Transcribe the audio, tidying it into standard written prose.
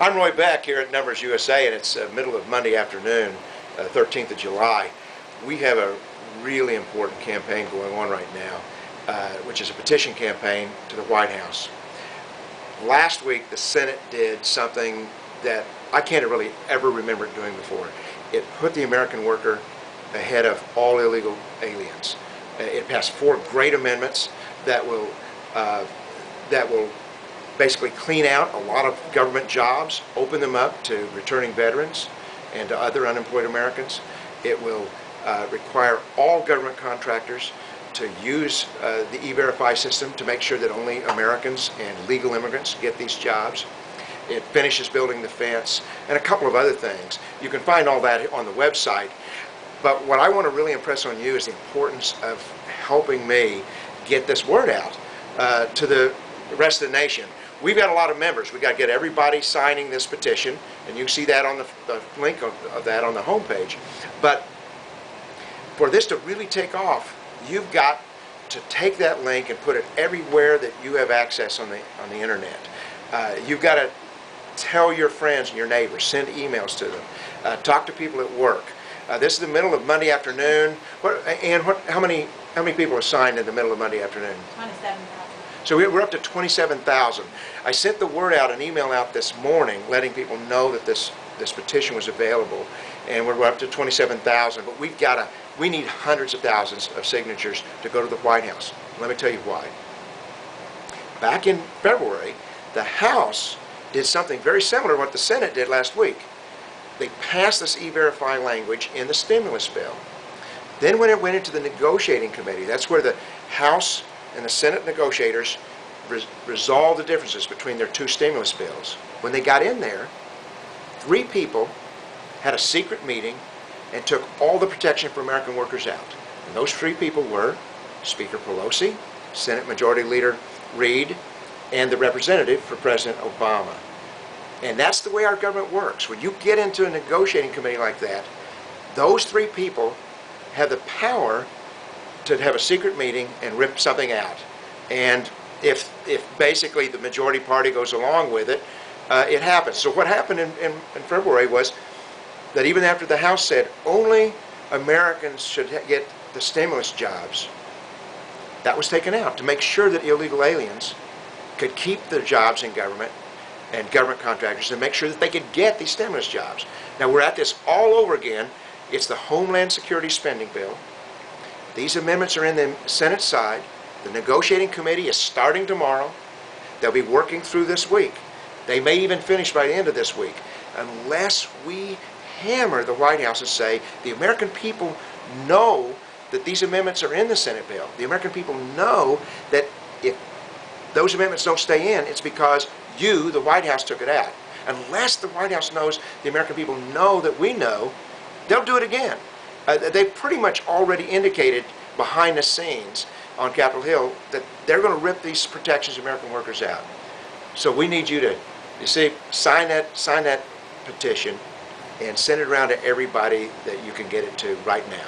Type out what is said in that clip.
I'm Roy Beck here at NumbersUSA, and it's middle of Monday afternoon, 13th of July. We have a really important campaign going on right now, which is a petition campaign to the White House. Last week, the Senate did something that I can't really ever remember it doing before. It put the American worker ahead of all illegal aliens. It passed 4 great amendments that will basically clean out a lot of government jobs, open them up to returning veterans and to other unemployed Americans. It will require all government contractors to use the E-Verify system to make sure that only Americans and legal immigrants get these jobs. It finishes building the fence and a couple of other things. You can find all that on the website. But what I want to really impress on you is the importance of helping me get this word out to the rest of the nation. We've got a lot of members. We've got to get everybody signing this petition, and you see that on the link of that on the homepage. But for this to really take off, you've got to take that link and put it everywhere that you have access on the internet. You've got to tell your friends and your neighbors, send emails to them, talk to people at work. This is the middle of Monday afternoon. How many people are signed in the middle of Monday afternoon? 27,000. So we're up to 27,000. I sent the word out, an email out this morning, letting people know that this petition was available, and we're up to 27,000. But we need hundreds of thousands of signatures to go to the White House. Let me tell you why. Back in February, the House did something very similar to what the Senate did last week. They passed this E-Verify language in the stimulus bill. Then when it went into the negotiating committee, that's where the House and the Senate negotiators resolved the differences between their 2 stimulus bills. When they got in there, 3 people had a secret meeting and took all the protection for American workers out. And those 3 people were Speaker Pelosi, Senate Majority Leader Reid, and the representative for President Obama. And that's the way our government works. When you get into a negotiating committee like that, those 3 people have the power to have a secret meeting and rip something out. And if basically the majority party goes along with it, it happens. So what happened in February was that even after the House said only Americans should get the stimulus jobs, that was taken out to make sure that illegal aliens could keep their jobs in government and government contractors and make sure that they could get these stimulus jobs. Now we're at this all over again. It's the Homeland Security Spending Bill. These amendments are in the Senate side. The negotiating committee is starting tomorrow. They'll be working through this week. They may even finish by the end of this week, unless we hammer the White House and say the American people know that these amendments are in the Senate bill. The American people know that if those amendments don't stay in, it's because you, the White House, took it out. Unless the White House knows, the American people know that we know, they'll do it again. They've pretty much already indicated behind the scenes on Capitol Hill that they're going to rip these protections of American workers out. So we need you to, sign that petition and send it around to everybody that you can get it to right now.